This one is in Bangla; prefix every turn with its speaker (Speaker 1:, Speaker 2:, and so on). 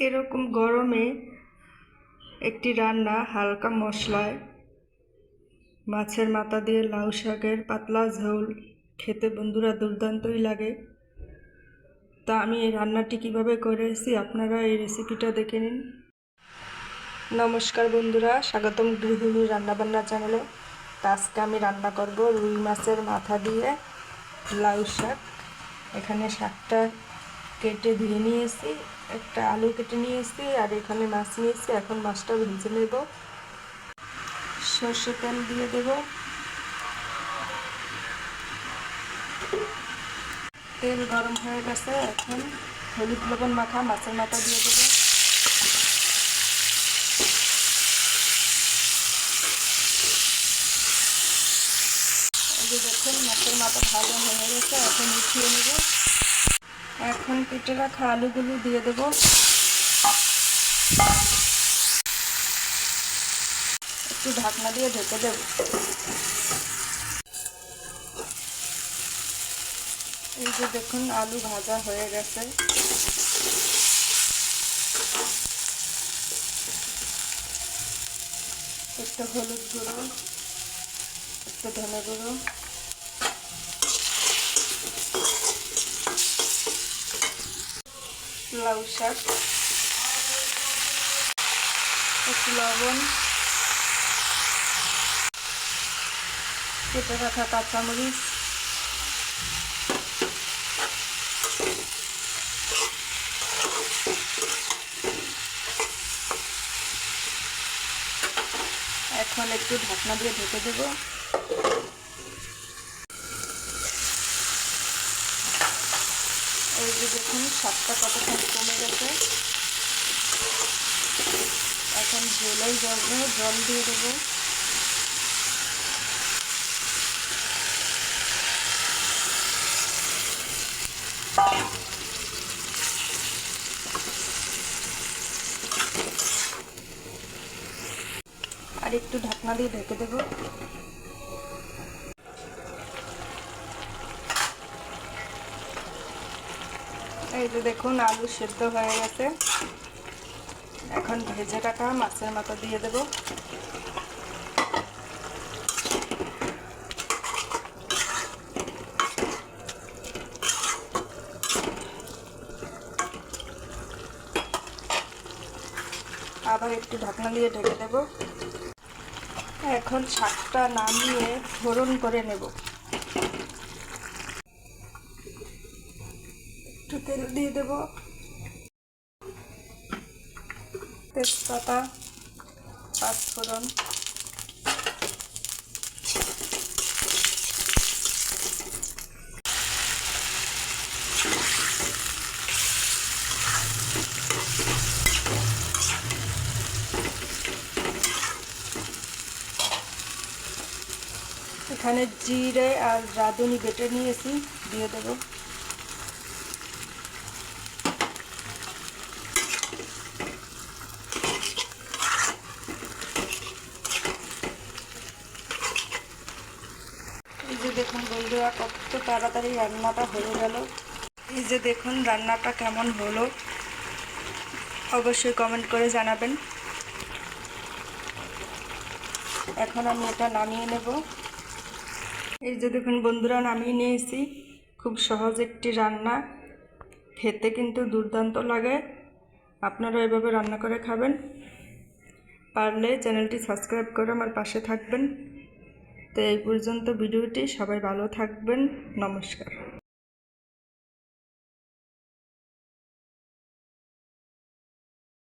Speaker 1: এরকম গরমে একটি রান্না হালকা মশলায় মাছের মাথা দিয়ে লাউ শাকের পাতলা ঝোল খেতে বন্ধুরা দুর্দান্তই লাগে। তা আমি এই রান্নাটি কিভাবে করেছি আপনারা এই রেসিপিটা দেখে নিন। নমস্কার বন্ধুরা, স্বাগতম গৃহিণী রান্নাবান্না চ্যানেলে। তা আজকে আমি রান্না করব রুই মাছের মাথা দিয়ে লাউ শাক। এখানে শাকটা কেটে ধুয়ে নিয়েছি, একটা আলু কেটে নিয়েছি, আর এখানে মাছ নিয়েছি। এখন মাছটা ভেজে নেব। সর্ষে তেল দিয়ে দেব। তেল গরম হয়ে গেছে, এখন হলুদ লবণ মাখা মাছের মাথা দিয়ে দেব। দেখুন মাছের মাথা ভাজা হয়ে গেছে, এখন উঠিয়ে নেব। এখন কেটে রাখা আলুগুলো দিয়ে দেব। একটু ঢাকনা দিয়ে ঢেকে দেব। এই যে দেখুন আলু ভাজা হয়ে গেছে। একটু হলুদ গুঁড়ো, একটু ধনে গুঁড়ো, লাউ শাক, একটু লবণ, কেটে রাখা কাঁচামরিচ, এখন একটু ঢাকনা দিয়ে ঢেকে দেব। এই যে দেখুন শাকটা কতখানি কমে গেছে। এখন ঝোলের জন্য জল দিয়ে দেব। আর একটু ঢাকনা দিয়ে ঢেকে দেব। এই যে দেখুন আলু সেদ্ধ হয়ে গেছে। এখন ভেজে রাখা মাছের মাথা দিয়ে দেব। আবার একটু ঢাকনা দিয়ে ঢেকে দেব। এখন শাকটা নামিয়ে ফোড়ন করে নেব। একটু তেল দিয়ে দেব, তেজপাতা, পাঁচফোড়ন, এখানে জিরে আর রাঁধুনি বেটে নিয়েছি, দিয়ে দেব। এই যে দেখুন বন্ধুরা কত তাড়াতাড়ি রান্নাটা হয়ে গেল। এই যে দেখুন রান্নাটা কেমন হলো অবশ্যই কমেন্ট করে জানাবেন। এখন আমি এটা নামিয়ে নেব। এই যে দেখুন বন্ধুরা নামিয়ে নিয়েছি। খুব সহজ একটি রান্না, খেতে কিন্তু দুর্দান্ত লাগে। আপনারা এভাবে রান্না করে খাবেন। পারলে চ্যানেলটি সাবস্ক্রাইব করে আমার পাশে থাকবেন। তো এই পর্যন্ত ভিডিওটি, সবাই ভালো থাকবেন। নমস্কার।